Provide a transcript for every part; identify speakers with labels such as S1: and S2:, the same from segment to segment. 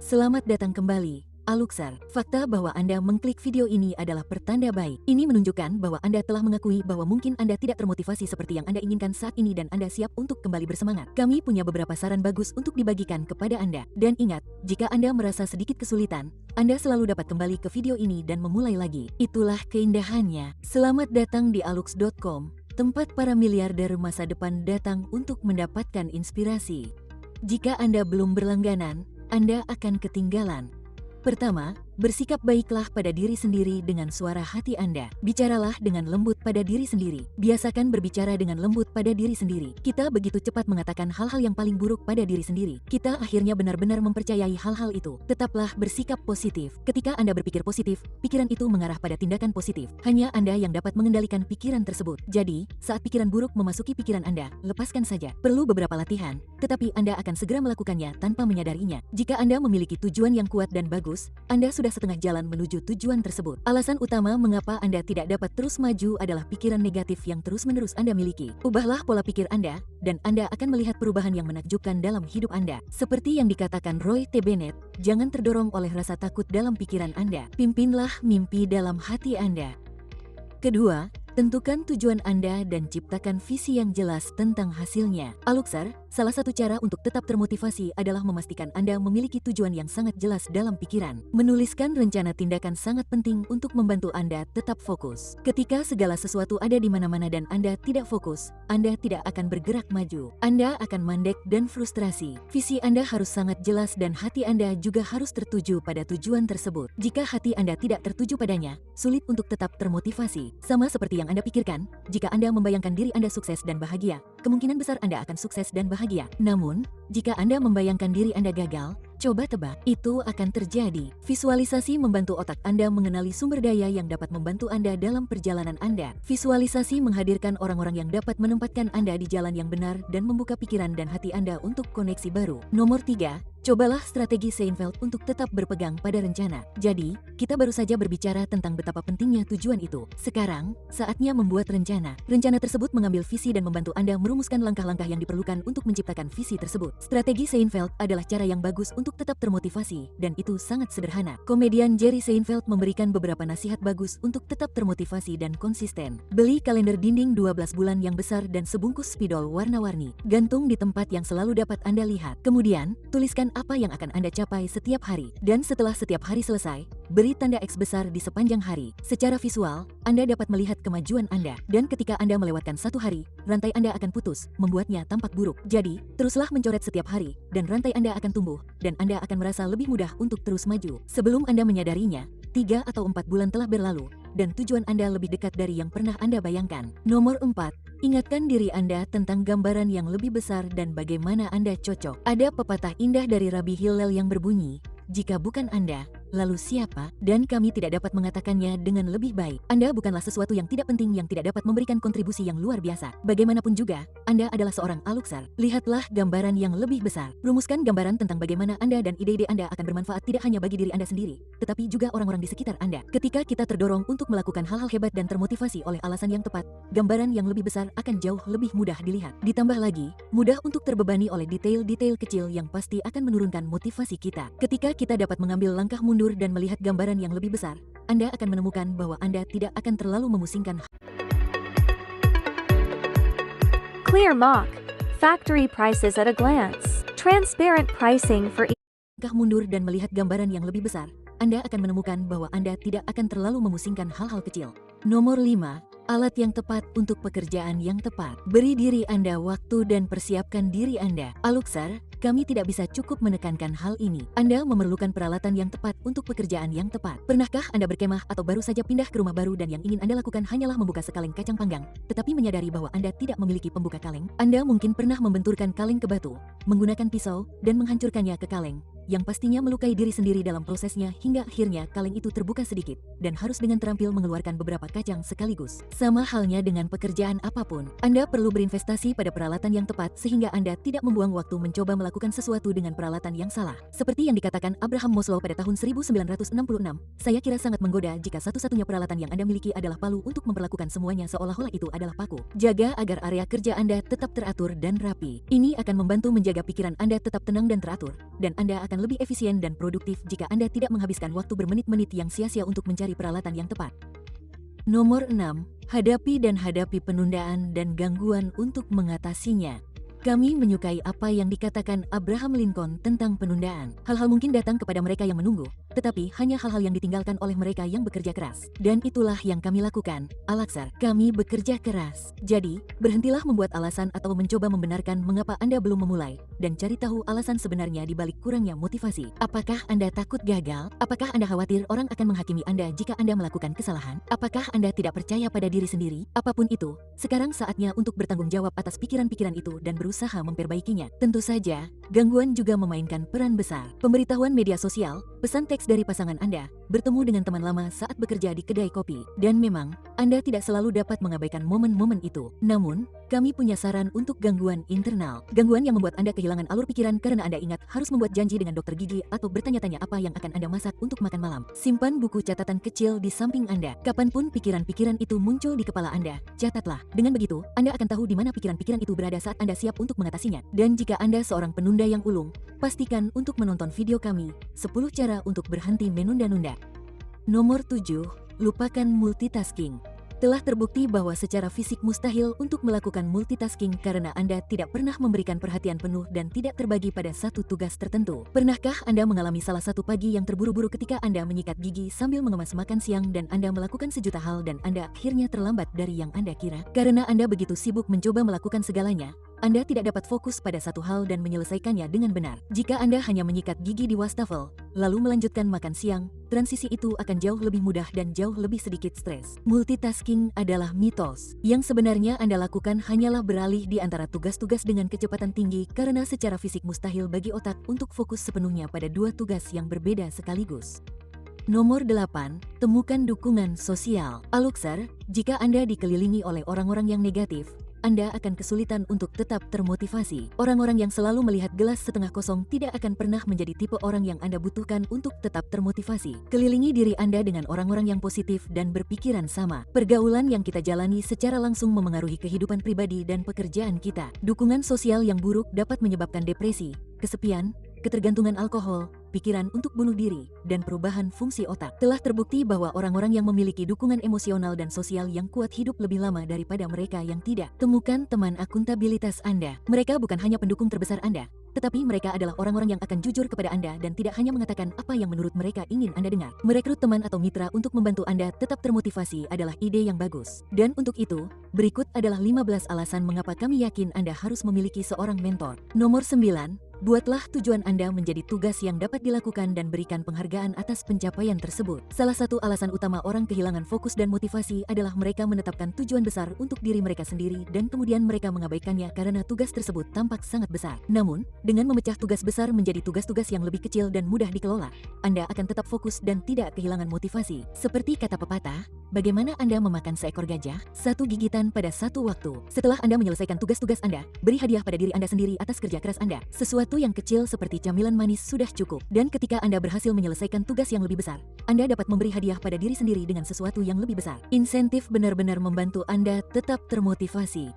S1: Selamat datang kembali, Aluxar. Fakta bahwa Anda mengklik video ini adalah pertanda baik. Ini menunjukkan bahwa Anda telah mengakui bahwa mungkin Anda tidak termotivasi seperti yang Anda inginkan saat ini dan Anda siap untuk kembali bersemangat. Kami punya beberapa saran bagus untuk dibagikan kepada Anda. Dan ingat, jika Anda merasa sedikit kesulitan, Anda selalu dapat kembali ke video ini dan memulai lagi. Itulah keindahannya. Selamat datang di alux.com, tempat para miliarder masa depan datang untuk mendapatkan inspirasi. Jika Anda belum berlangganan, Anda akan ketinggalan. Pertama, bersikap baiklah pada diri sendiri dengan suara hati Anda. Bicaralah dengan lembut pada diri sendiri. Biasakan berbicara dengan lembut pada diri sendiri. Kita begitu cepat mengatakan hal-hal yang paling buruk pada diri sendiri. Kita akhirnya benar-benar mempercayai hal-hal itu. Tetaplah bersikap positif. Ketika Anda berpikir positif, pikiran itu mengarah pada tindakan positif. Hanya Anda yang dapat mengendalikan pikiran tersebut. Jadi, saat pikiran buruk memasuki pikiran Anda, lepaskan saja. Perlu beberapa latihan, tetapi Anda akan segera melakukannya tanpa menyadarinya. Jika Anda memiliki tujuan yang kuat dan bagus, Anda sudah setengah jalan menuju tujuan tersebut. Alasan utama mengapa Anda tidak dapat terus maju adalah pikiran negatif yang terus-menerus Anda miliki. Ubahlah pola pikir Anda, dan Anda akan melihat perubahan yang menakjubkan dalam hidup Anda. Seperti yang dikatakan Roy T. Bennett, jangan terdorong oleh rasa takut dalam pikiran Anda. Pimpinlah mimpi dalam hati Anda. Kedua, tentukan tujuan Anda dan ciptakan visi yang jelas tentang hasilnya. Aluxar, salah satu cara untuk tetap termotivasi adalah memastikan Anda memiliki tujuan yang sangat jelas dalam pikiran. Menuliskan rencana tindakan sangat penting untuk membantu Anda tetap fokus. Ketika segala sesuatu ada di mana-mana dan Anda tidak fokus, Anda tidak akan bergerak maju. Anda akan mandek dan frustrasi. Visi Anda harus sangat jelas dan hati Anda juga harus tertuju pada tujuan tersebut. Jika hati Anda tidak tertuju padanya, sulit untuk tetap termotivasi. Sama seperti yang Anda pikirkan, jika Anda membayangkan diri Anda sukses dan bahagia, kemungkinan besar Anda akan sukses dan bahagia. Namun, jika Anda membayangkan diri Anda gagal, coba tebak, itu akan terjadi. Visualisasi membantu otak Anda mengenali sumber daya yang dapat membantu Anda dalam perjalanan Anda. Visualisasi menghadirkan orang-orang yang dapat menempatkan Anda di jalan yang benar dan membuka pikiran dan hati Anda untuk koneksi baru. Nomor 3. Cobalah strategi Seinfeld untuk tetap berpegang pada rencana. Jadi, kita baru saja berbicara tentang betapa pentingnya tujuan itu. Sekarang, saatnya membuat rencana. Rencana tersebut mengambil visi dan membantu Anda merumuskan langkah-langkah yang diperlukan untuk menciptakan visi tersebut. Strategi Seinfeld adalah cara yang bagus untuk tetap termotivasi, dan itu sangat sederhana. Komedian Jerry Seinfeld memberikan beberapa nasihat bagus untuk tetap termotivasi dan konsisten. Beli kalender dinding 12 bulan yang besar dan sebungkus spidol warna-warni. Gantung di tempat yang selalu dapat Anda lihat. Kemudian, tuliskan apa yang akan Anda capai setiap hari. Dan setelah setiap hari selesai, beri tanda X besar di sepanjang hari. Secara visual, Anda dapat melihat kemajuan Anda. Dan ketika Anda melewatkan satu hari, rantai Anda akan putus, membuatnya tampak buruk. Jadi, teruslah mencoret setiap hari, dan rantai Anda akan tumbuh, dan Anda akan merasa lebih mudah untuk terus maju. Sebelum Anda menyadarinya, 3 atau 4 bulan telah berlalu, dan tujuan Anda lebih dekat dari yang pernah Anda bayangkan. Nomor 4. Ingatkan diri Anda tentang gambaran yang lebih besar dan bagaimana Anda cocok. Ada pepatah indah dari Rabbi Hillel yang berbunyi, "Jika bukan Anda, lalu siapa?" Dan kami tidak dapat mengatakannya dengan lebih baik. Anda bukanlah sesuatu yang tidak penting yang tidak dapat memberikan kontribusi yang luar biasa. Bagaimanapun juga, Anda adalah seorang Aluxar. Lihatlah gambaran yang lebih besar. Rumuskan gambaran tentang bagaimana Anda dan ide-ide Anda akan bermanfaat tidak hanya bagi diri Anda sendiri, tetapi juga orang-orang di sekitar Anda. Ketika kita terdorong untuk melakukan hal-hal hebat dan termotivasi oleh alasan yang tepat, gambaran yang lebih besar akan jauh lebih mudah dilihat. Ditambah lagi, mudah untuk terbebani oleh detail-detail kecil yang pasti akan menurunkan motivasi kita. Ketika kita dapat mengambil langkah mundur dan melihat gambaran yang lebih besar, Anda akan menemukan bahwa Anda tidak akan terlalu memusingkan.
S2: Clear Mock. Factory prices at a glance. Transparent pricing for
S1: Langkah mundur dan melihat gambaran yang lebih besar, Anda akan menemukan bahwa Anda tidak akan terlalu memusingkan hal-hal kecil. Nomor 5. Alat yang tepat untuk pekerjaan yang tepat. Beri diri Anda waktu dan persiapkan diri Anda. Aluxar, kami tidak bisa cukup menekankan hal ini. Anda memerlukan peralatan yang tepat untuk pekerjaan yang tepat. Pernahkah Anda berkemah atau baru saja pindah ke rumah baru dan yang ingin Anda lakukan hanyalah membuka sekaleng kacang panggang, tetapi menyadari bahwa Anda tidak memiliki pembuka kaleng? Anda mungkin pernah membenturkan kaleng ke batu, menggunakan pisau, dan menghancurkannya ke kaleng, yang pastinya melukai diri sendiri dalam prosesnya hingga akhirnya kaleng itu terbuka sedikit dan harus dengan terampil mengeluarkan beberapa kacang sekaligus. Sama halnya dengan pekerjaan apapun, Anda perlu berinvestasi pada peralatan yang tepat sehingga Anda tidak membuang waktu mencoba melakukan sesuatu dengan peralatan yang salah. Seperti yang dikatakan Abraham Maslow pada tahun 1966, saya kira sangat menggoda jika satu-satunya peralatan yang Anda miliki adalah palu untuk memperlakukan semuanya seolah-olah itu adalah paku. Jaga agar area kerja Anda tetap teratur dan rapi. Ini akan membantu menjaga pikiran Anda tetap tenang dan teratur, dan Anda akan akan lebih efisien dan produktif jika Anda tidak menghabiskan waktu bermenit-menit yang sia-sia untuk mencari peralatan yang tepat. Nomor 6. Hadapi penundaan dan gangguan untuk mengatasinya. Kami menyukai apa yang dikatakan Abraham Lincoln tentang penundaan. Hal-hal mungkin datang kepada mereka yang menunggu, tetapi hanya hal-hal yang ditinggalkan oleh mereka yang bekerja keras. Dan itulah yang kami lakukan, Al-Aqsar. Kami bekerja keras. Jadi, berhentilah membuat alasan atau mencoba membenarkan mengapa Anda belum memulai, dan cari tahu alasan sebenarnya di balik kurangnya motivasi. Apakah Anda takut gagal? Apakah Anda khawatir orang akan menghakimi Anda jika Anda melakukan kesalahan? Apakah Anda tidak percaya pada diri sendiri? Apapun itu, sekarang saatnya untuk bertanggung jawab atas pikiran-pikiran itu dan berusaha memperbaikinya. Tentu saja, gangguan juga memainkan peran besar. Pemberitahuan media sosial, pesan teks dari pasangan Anda, bertemu dengan teman lama saat bekerja di kedai kopi. Dan memang, Anda tidak selalu dapat mengabaikan momen-momen itu. Namun, kami punya saran untuk gangguan internal. Gangguan yang membuat Anda kehilangan alur pikiran karena Anda ingat harus membuat janji dengan dokter gigi atau bertanya-tanya apa yang akan Anda masak untuk makan malam. Simpan buku catatan kecil di samping Anda. Kapanpun pikiran-pikiran itu muncul di kepala Anda, catatlah. Dengan begitu, Anda akan tahu di mana pikiran-pikiran itu berada saat Anda siap untuk mengatasinya. Dan jika Anda seorang penunda yang ulung, pastikan untuk menonton video kami, 10 cara untuk berhenti menunda-nunda. Nomor 7. Lupakan multitasking. Telah terbukti bahwa secara fisik mustahil untuk melakukan multitasking karena Anda tidak pernah memberikan perhatian penuh dan tidak terbagi pada satu tugas tertentu. Pernahkah Anda mengalami salah satu pagi yang terburu-buru ketika Anda menyikat gigi sambil mengemas makan siang dan Anda melakukan sejuta hal dan Anda akhirnya terlambat dari yang Anda kira? Karena Anda begitu sibuk mencoba melakukan segalanya, Anda tidak dapat fokus pada satu hal dan menyelesaikannya dengan benar. Jika Anda hanya menyikat gigi di wastafel, lalu melanjutkan makan siang, transisi itu akan jauh lebih mudah dan jauh lebih sedikit stres. Multitasking adalah mitos. Yang sebenarnya Anda lakukan hanyalah beralih di antara tugas-tugas dengan kecepatan tinggi karena secara fisik mustahil bagi otak untuk fokus sepenuhnya pada dua tugas yang berbeda sekaligus. Nomor 8. Temukan dukungan sosial. Al-Aqsar, jika Anda dikelilingi oleh orang-orang yang negatif, Anda akan kesulitan untuk tetap termotivasi. Orang-orang yang selalu melihat gelas setengah kosong tidak akan pernah menjadi tipe orang yang Anda butuhkan untuk tetap termotivasi. Kelilingi diri Anda dengan orang-orang yang positif dan berpikiran sama. Pergaulan yang kita jalani secara langsung memengaruhi kehidupan pribadi dan pekerjaan kita. Dukungan sosial yang buruk dapat menyebabkan depresi, kesepian, ketergantungan alkohol, pikiran untuk bunuh diri, dan perubahan fungsi otak. Telah terbukti bahwa orang-orang yang memiliki dukungan emosional dan sosial yang kuat hidup lebih lama daripada mereka yang tidak. Temukan teman akuntabilitas Anda. Mereka bukan hanya pendukung terbesar Anda, tetapi mereka adalah orang-orang yang akan jujur kepada Anda dan tidak hanya mengatakan apa yang menurut mereka ingin Anda dengar. Merekrut teman atau mitra untuk membantu Anda tetap termotivasi adalah ide yang bagus. Dan untuk itu, berikut adalah 15 alasan mengapa kami yakin Anda harus memiliki seorang mentor. Nomor 9. Buatlah tujuan Anda menjadi tugas yang dapat dilakukan dan berikan penghargaan atas pencapaian tersebut. Salah satu alasan utama orang kehilangan fokus dan motivasi adalah mereka menetapkan tujuan besar untuk diri mereka sendiri dan kemudian mereka mengabaikannya karena tugas tersebut tampak sangat besar. Namun, dengan memecah tugas besar menjadi tugas-tugas yang lebih kecil dan mudah dikelola, Anda akan tetap fokus dan tidak kehilangan motivasi. Seperti kata pepatah, bagaimana Anda memakan seekor gajah? Satu gigitan pada satu waktu. Setelah Anda menyelesaikan tugas-tugas Anda, beri hadiah pada diri Anda sendiri atas kerja keras Anda. Sesuatu yang kecil seperti camilan manis sudah cukup. Dan ketika Anda berhasil menyelesaikan tugas yang lebih besar, Anda dapat memberi hadiah pada diri sendiri dengan sesuatu yang lebih besar. Insentif benar-benar membantu Anda tetap termotivasi.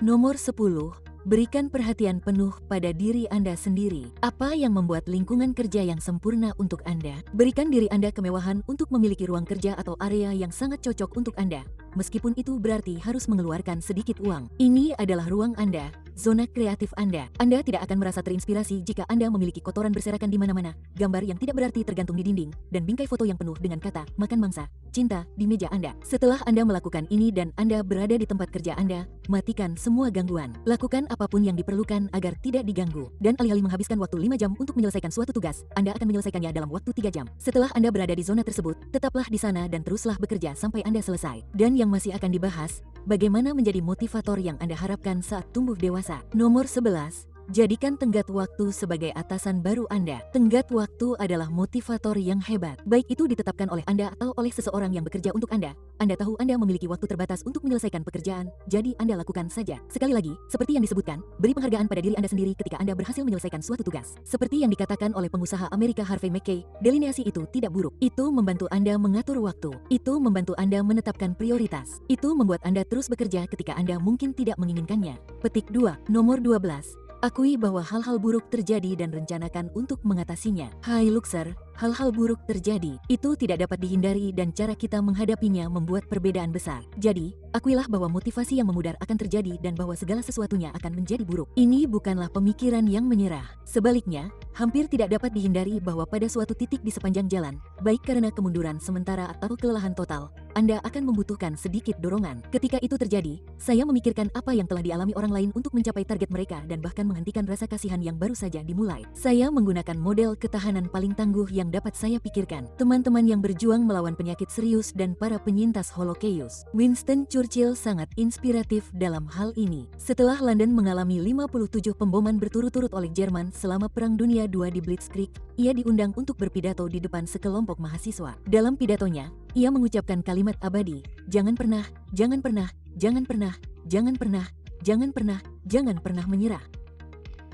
S1: Nomor 10. Berikan perhatian penuh pada diri Anda sendiri. Apa yang membuat lingkungan kerja yang sempurna untuk Anda? Berikan diri Anda kemewahan untuk memiliki ruang kerja atau area yang sangat cocok untuk Anda, meskipun itu berarti harus mengeluarkan sedikit uang. Ini adalah ruang Anda, zona kreatif Anda. Anda tidak akan merasa terinspirasi jika Anda memiliki kotoran berserakan di mana-mana, gambar yang tidak berarti tergantung di dinding, dan bingkai foto yang penuh dengan kata "makan mangsa, cinta" di meja Anda. Setelah Anda melakukan ini dan Anda berada di tempat kerja Anda, matikan semua gangguan. Lakukan apapun yang diperlukan agar tidak diganggu. Dan alih-alih menghabiskan waktu 5 jam untuk menyelesaikan suatu tugas, Anda akan menyelesaikannya dalam waktu 3 jam. Setelah Anda berada di zona tersebut, tetaplah di sana dan teruslah bekerja sampai Anda selesai. Dan yang masih akan dibahas, bagaimana menjadi motivator yang Anda harapkan saat tumbuh dewasa. Nomor 11. Jadikan tenggat waktu sebagai atasan baru Anda. Tenggat waktu adalah motivator yang hebat. Baik itu ditetapkan oleh Anda atau oleh seseorang yang bekerja untuk Anda. Anda tahu Anda memiliki waktu terbatas untuk menyelesaikan pekerjaan, jadi Anda lakukan saja. Sekali lagi, seperti yang disebutkan, beri penghargaan pada diri Anda sendiri ketika Anda berhasil menyelesaikan suatu tugas. Seperti yang dikatakan oleh pengusaha Amerika Harvey Mackay, delineasi itu tidak buruk. Itu membantu Anda mengatur waktu. Itu membantu Anda menetapkan prioritas. Itu membuat Anda terus bekerja ketika Anda mungkin tidak menginginkannya. Petik 2. Nomor 12. Akui bahwa hal-hal buruk terjadi dan rencanakan untuk mengatasinya. Hai Luxer, hal-hal buruk terjadi. Itu tidak dapat dihindari dan cara kita menghadapinya membuat perbedaan besar. Jadi, akuilah bahwa motivasi yang memudar akan terjadi dan bahwa segala sesuatunya akan menjadi buruk. Ini bukanlah pemikiran yang menyerah. Sebaliknya, hampir tidak dapat dihindari bahwa pada suatu titik di sepanjang jalan, baik karena kemunduran sementara atau kelelahan total, Anda akan membutuhkan sedikit dorongan. Ketika itu terjadi, saya memikirkan apa yang telah dialami orang lain untuk mencapai target mereka dan bahkan menghentikan rasa kasihan yang baru saja dimulai. Saya menggunakan model ketahanan paling tangguh yang dapat saya pikirkan. Teman-teman yang berjuang melawan penyakit serius dan para penyintas Holocaust. Winston Churchill sangat inspiratif dalam hal ini. Setelah London mengalami 57 pemboman berturut-turut oleh Jerman selama Perang Dunia II di Blitzkrieg, ia diundang untuk berpidato di depan sekelompok mahasiswa. Dalam pidatonya, ia mengucapkan kalimat abadi, jangan pernah, jangan pernah, jangan pernah, jangan pernah, jangan pernah, jangan pernah menyerah.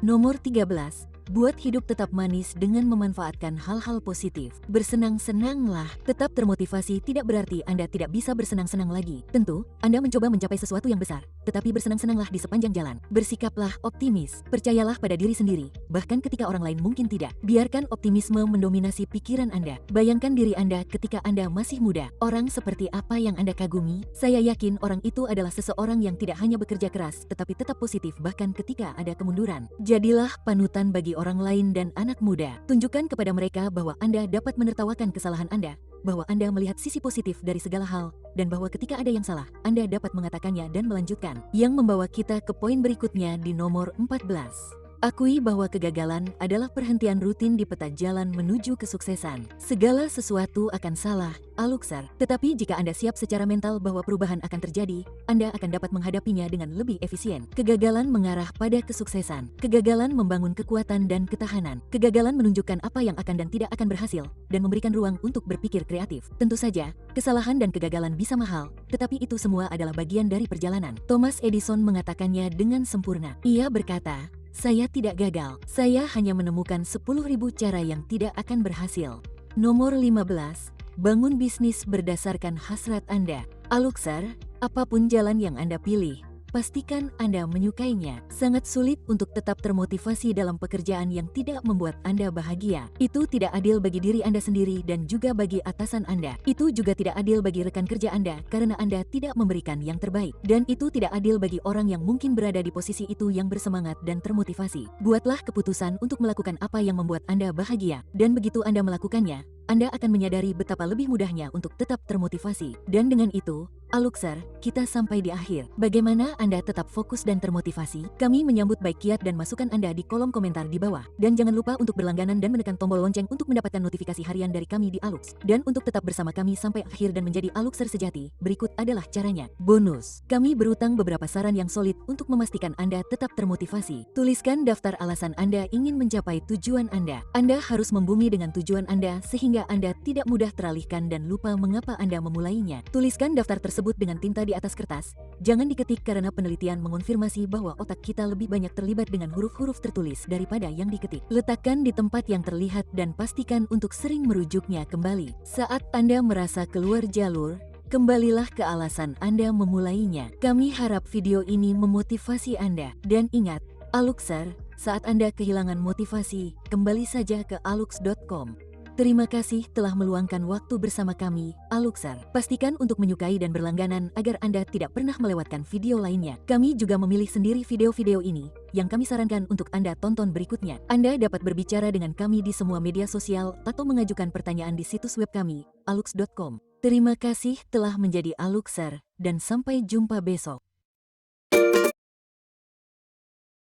S1: Nomor 13. Buat hidup tetap manis dengan memanfaatkan hal-hal positif. Bersenang-senanglah. Tetap termotivasi tidak berarti Anda tidak bisa bersenang-senang lagi. Tentu, Anda mencoba mencapai sesuatu yang besar, tetapi bersenang-senanglah di sepanjang jalan. Bersikaplah optimis. Percayalah pada diri sendiri, bahkan ketika orang lain mungkin tidak. Biarkan optimisme mendominasi pikiran Anda. Bayangkan diri Anda ketika Anda masih muda. Orang seperti apa yang Anda kagumi? Saya yakin orang itu adalah seseorang yang tidak hanya bekerja keras, tetapi tetap positif bahkan ketika ada kemunduran. Jadilah panutan bagi orang lain dan anak muda. Tunjukkan kepada mereka bahwa Anda dapat menertawakan kesalahan Anda, bahwa Anda melihat sisi positif dari segala hal, dan bahwa ketika ada yang salah, Anda dapat mengatakannya dan melanjutkan. Yang membawa kita ke poin berikutnya di nomor 14. Akui bahwa kegagalan adalah perhentian rutin di peta jalan menuju kesuksesan. Segala sesuatu akan salah, Aluxer. Tetapi jika Anda siap secara mental bahwa perubahan akan terjadi, Anda akan dapat menghadapinya dengan lebih efisien. Kegagalan mengarah pada kesuksesan. Kegagalan membangun kekuatan dan ketahanan. Kegagalan menunjukkan apa yang akan dan tidak akan berhasil, dan memberikan ruang untuk berpikir kreatif. Tentu saja, kesalahan dan kegagalan bisa mahal, tetapi itu semua adalah bagian dari perjalanan. Thomas Edison mengatakannya dengan sempurna. Ia berkata, saya tidak gagal, saya hanya menemukan 10.000 cara yang tidak akan berhasil. Nomor 15. Bangun bisnis berdasarkan hasrat Anda. Aluxer, apapun jalan yang Anda pilih, pastikan Anda menyukainya. Sangat sulit untuk tetap termotivasi dalam pekerjaan yang tidak membuat Anda bahagia. Itu tidak adil bagi diri Anda sendiri dan juga bagi atasan Anda. Itu juga tidak adil bagi rekan kerja Anda karena Anda tidak memberikan yang terbaik. Dan itu tidak adil bagi orang yang mungkin berada di posisi itu yang bersemangat dan termotivasi. Buatlah keputusan untuk melakukan apa yang membuat Anda bahagia. Dan begitu Anda melakukannya, Anda akan menyadari betapa lebih mudahnya untuk tetap termotivasi. Dan dengan itu, Aluxer, kita sampai di akhir. Bagaimana Anda tetap fokus dan termotivasi? Kami menyambut baik kiat dan masukan Anda di kolom komentar di bawah. Dan jangan lupa untuk berlangganan dan menekan tombol lonceng untuk mendapatkan notifikasi harian dari kami di Alux. Dan untuk tetap bersama kami sampai akhir dan menjadi Aluxer sejati, berikut adalah caranya. Bonus, kami berutang beberapa saran yang solid untuk memastikan Anda tetap termotivasi. Tuliskan daftar alasan Anda ingin mencapai tujuan Anda. Anda harus membumi dengan tujuan Anda sehingga Anda tidak mudah teralihkan dan lupa mengapa Anda memulainya. Tuliskan daftar tersebut dengan tinta di atas kertas. Jangan diketik karena penelitian mengonfirmasi bahwa otak kita lebih banyak terlibat dengan huruf-huruf tertulis daripada yang diketik. Letakkan di tempat yang terlihat dan pastikan untuk sering merujuknya kembali. Saat Anda merasa keluar jalur, kembalilah ke alasan Anda memulainya. Kami harap video ini memotivasi Anda. Dan ingat, Aluxer, saat Anda kehilangan motivasi, kembali saja ke alux.com. Terima kasih telah meluangkan waktu bersama kami, Aluxer. Pastikan untuk menyukai dan berlangganan agar Anda tidak pernah melewatkan video lainnya. Kami juga memilih sendiri video-video ini yang kami sarankan untuk Anda tonton berikutnya. Anda dapat berbicara dengan kami di semua media sosial atau mengajukan pertanyaan di situs web kami, alux.com. Terima kasih telah menjadi Aluxer, dan sampai jumpa besok.